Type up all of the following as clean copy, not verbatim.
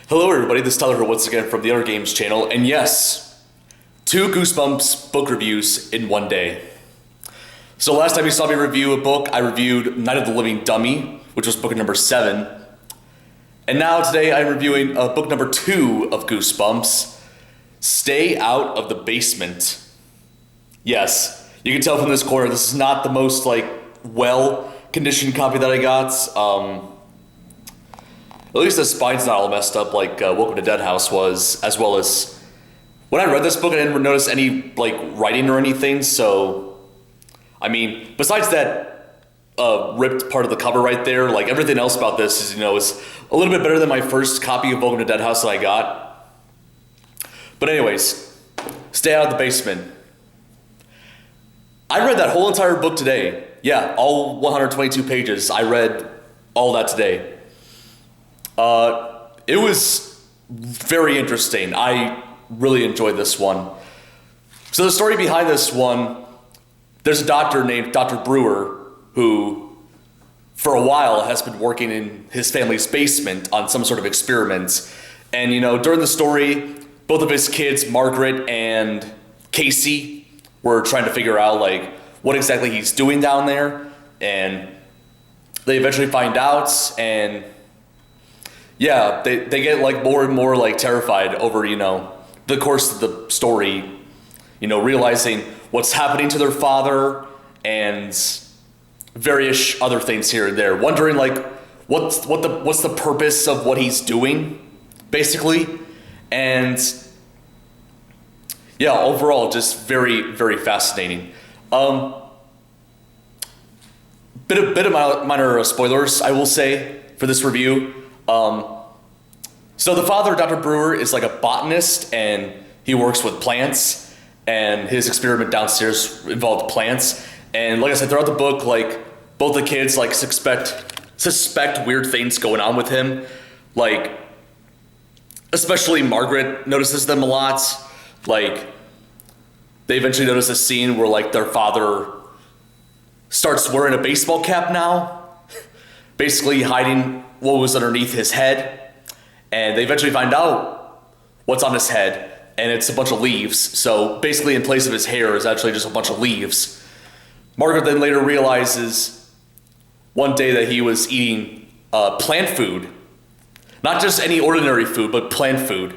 Hello everybody, this is Tyler here once again from the Other Games channel, and yes, 2 Goosebumps book reviews in one day. So last time you saw me review a book, I reviewed Night of the Living Dummy, which was book number 7. And now today I'm reviewing book number 2 of Goosebumps, Stay Out of the Basement. Yes, you can tell from this corner, this is not the most well-conditioned copy that I got. At least the spine's not all messed up like Welcome to Dead House was, as well as when I read this book I didn't notice any writing or anything, so I mean, besides that ripped part of the cover right there, everything else about this is a little bit better than my first copy of Welcome to Dead House that I got. But anyways, Stay Out of the Basement. I read that whole entire book today. Yeah, all 122 pages. I read all that today. It was very interesting. I really enjoyed this one. So the story behind this one, there's a doctor named Dr. Brewer who, for a while, has been working in his family's basement on some sort of experiments. And, during the story, both of his kids, Margaret and Casey, were trying to figure out, what exactly he's doing down there. And they eventually find out, and yeah, they get more and more terrified over, the course of the story, realizing what's happening to their father and various other things here and there, wondering what's the purpose of what he's doing, basically. And yeah, overall just very, very fascinating. Bit of minor spoilers, I will say, for this review. So the father, Dr. Brewer, is a botanist, and he works with plants, and his experiment downstairs involved plants. And like I said, throughout the book, both the kids suspect weird things going on with him. Especially Margaret notices them a lot. They eventually notice a scene where their father starts wearing a baseball cap now, basically hiding what was underneath his head. And they eventually find out what's on his head, and it's a bunch of leaves. So basically in place of his hair is actually just a bunch of leaves. Margaret then later realizes one day that he was eating plant food. Not just any ordinary food, but plant food.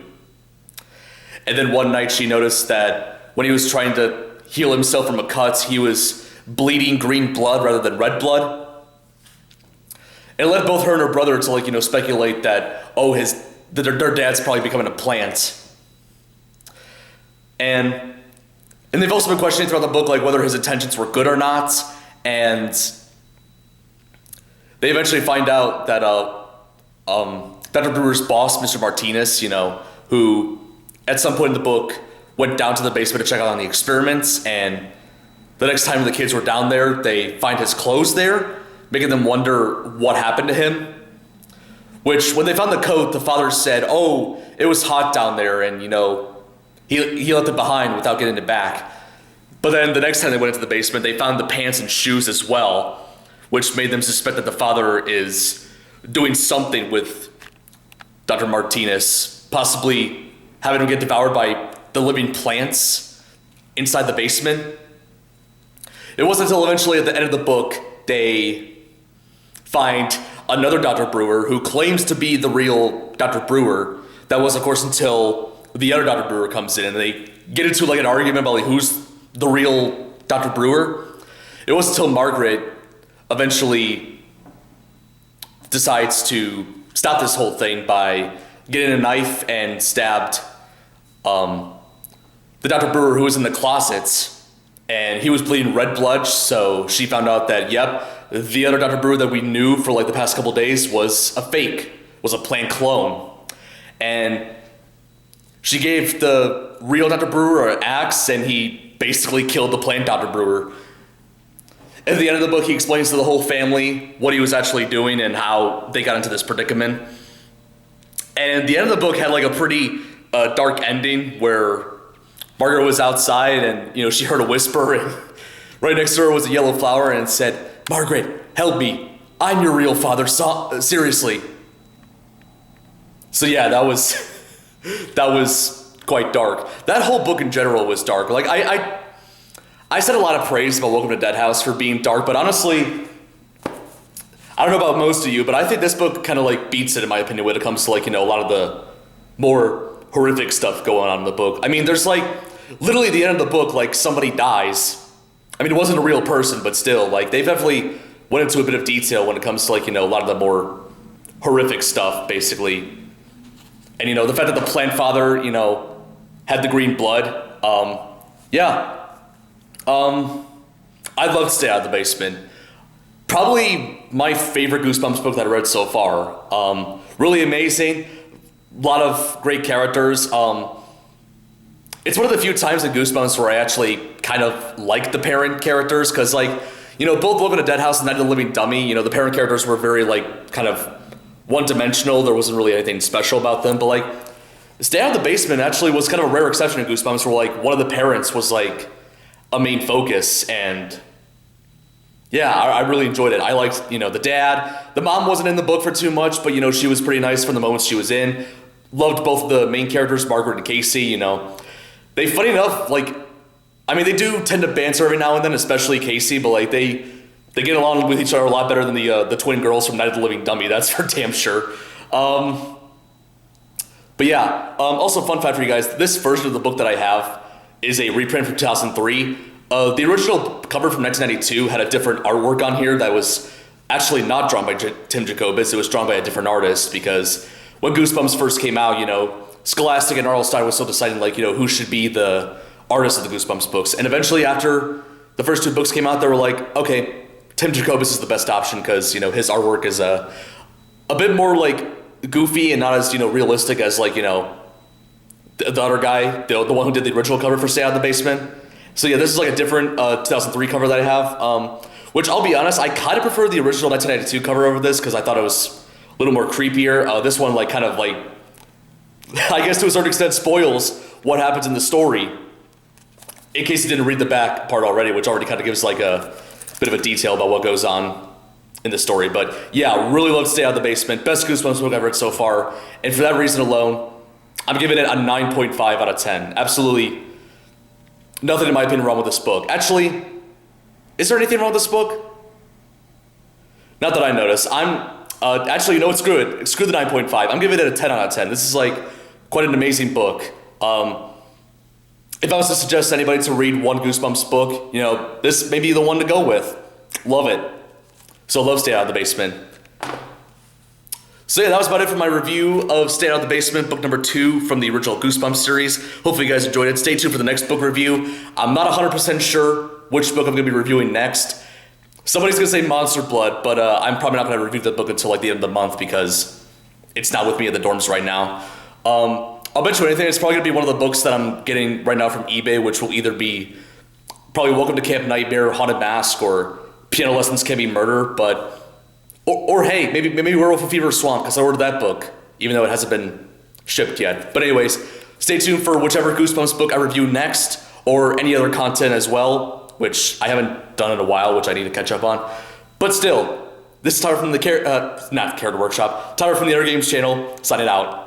And then one night she noticed that when he was trying to heal himself from a cut, he was bleeding green blood rather than red blood. It led both her and her brother to speculate that their dad's probably becoming a plant. And they've also been questioning throughout the book whether his intentions were good or not. And they eventually find out that Dr. Brewer's boss, Mr. Martinez, who at some point in the book went down to the basement to check out on the experiments, and the next time the kids were down there, they find his clothes there, making them wonder what happened to him. Which, when they found the coat, the father said, "Oh, it was hot down there, and he left it behind without getting it back." But then the next time they went into the basement, they found the pants and shoes as well, which made them suspect that the father is doing something with Dr. Martinez, possibly having him get devoured by the living plants inside the basement. It wasn't until eventually at the end of the book they find another Dr. Brewer who claims to be the real Dr. Brewer. That was, of course, until the other Dr. Brewer comes in and they get into an argument about who's the real Dr. Brewer. It wasn't until Margaret eventually decides to stop this whole thing by getting a knife and stabbed the Dr. Brewer who was in the closets, and he was bleeding red blood, so she found out that, yep, the other Dr. Brewer that we knew for the past couple days was a fake, was a plant clone. And she gave the real Dr. Brewer an axe, and he basically killed the plant Dr. Brewer. At the end of the book, he explains to the whole family what he was actually doing and how they got into this predicament. And the end of the book had a pretty dark ending where Margaret was outside and she heard a whisper, and right next to her was a yellow flower, and it said, "Margaret, help me. I'm your real father. Seriously." So yeah, that was quite dark. That whole book in general was dark. Like I said a lot of praise about Welcome to Dead House for being dark, but honestly, I don't know about most of you, but I think this book kind of like beats it in my opinion when it comes to like, you know, a lot of the more horrific stuff going on in the book. I mean, there's like literally at the end of the book, like somebody dies. I mean, it wasn't a real person, but still, like they definitely went into a bit of detail when it comes to like, you know, a lot of the more horrific stuff, basically. And you know, the fact that the plant father, you know, had the green blood, yeah. I'd love to stay out of the basement. Probably my favorite Goosebumps book that I read so far. Really amazing. A lot of great characters. It's one of the few times in Goosebumps where I actually kind of like the parent characters, because like, you know, both Welcome to Dead House and Night of the Living Dummy, you know, the parent characters were very like kind of one-dimensional. There wasn't really anything special about them, but like Stay Out of the Basement actually was kind of a rare exception in Goosebumps where like one of the parents was like a main focus, and yeah, I really enjoyed it. I liked, you know, the dad. The mom wasn't in the book for too much, but you know, she was pretty nice from the moments she was in. Loved both of the main characters, Margaret and Casey, you know. They, funny enough, like, I mean, they do tend to banter every now and then, especially Casey, but like they get along with each other a lot better than the twin girls from Night of the Living Dummy, that's for damn sure. But yeah, also fun fact for you guys, this version of the book that I have is a reprint from 2003. The original cover from 1992 had a different artwork on here that was actually not drawn by Tim Jacobus. It was drawn by a different artist, because when Goosebumps first came out, you know, Scholastic and R.L. Stine was still deciding, like, you know, who should be the artist of the Goosebumps books. And eventually, after the first two books came out, they were like, okay, Tim Jacobus is the best option, because, you know, his artwork is a bit more like goofy and not as, you know, realistic as like, you know, the other guy, the one who did the original cover for Stay Out of the Basement. So yeah, this is like a different 2003 cover that I have, which I'll be honest, I kind of prefer the original 1992 cover over this, because I thought it was a little more creepier. This one like kind of like, I guess to a certain extent, spoils what happens in the story, in case you didn't read the back part already, which already kind of gives like a bit of a detail about what goes on in the story. But yeah, really love to Stay Out of the Basement. Best Goosebumps book I've read so far, and for that reason alone, I'm giving it a 9.5 out of 10. Absolutely nothing in my opinion wrong with this book. Actually, is there anything wrong with this book? Not that I notice. Actually, you know what's good? Screw the 9.5. I'm giving it a 10 out of 10. This is like quite an amazing book. If I was to suggest anybody to read one Goosebumps book, you know, this may be the one to go with. Love it. So love Stay Out of the Basement. So yeah, that was about it for my review of Stay Out of the Basement, book number 2 from the original Goosebumps series. Hopefully you guys enjoyed it. Stay tuned for the next book review. I'm not 100% sure which book I'm going to be reviewing next. Somebody's going to say Monster Blood, but I'm probably not going to review that book until like the end of the month, because it's not with me at the dorms right now. I'll bet you anything, it's probably going to be one of the books that I'm getting right now from eBay, which will either be probably Welcome to Camp Nightmare, Haunted Mask, or Piano Lessons Can Be Murder, but or hey, maybe Werewolf in Fever Swamp, because I ordered that book, even though it hasn't been shipped yet. But anyways, stay tuned for whichever Goosebumps book I review next, or any other content as well, which I haven't done in a while, which I need to catch up on. But still, this is Tyler from the Character Workshop, Tyler from the Other Games channel, signing out.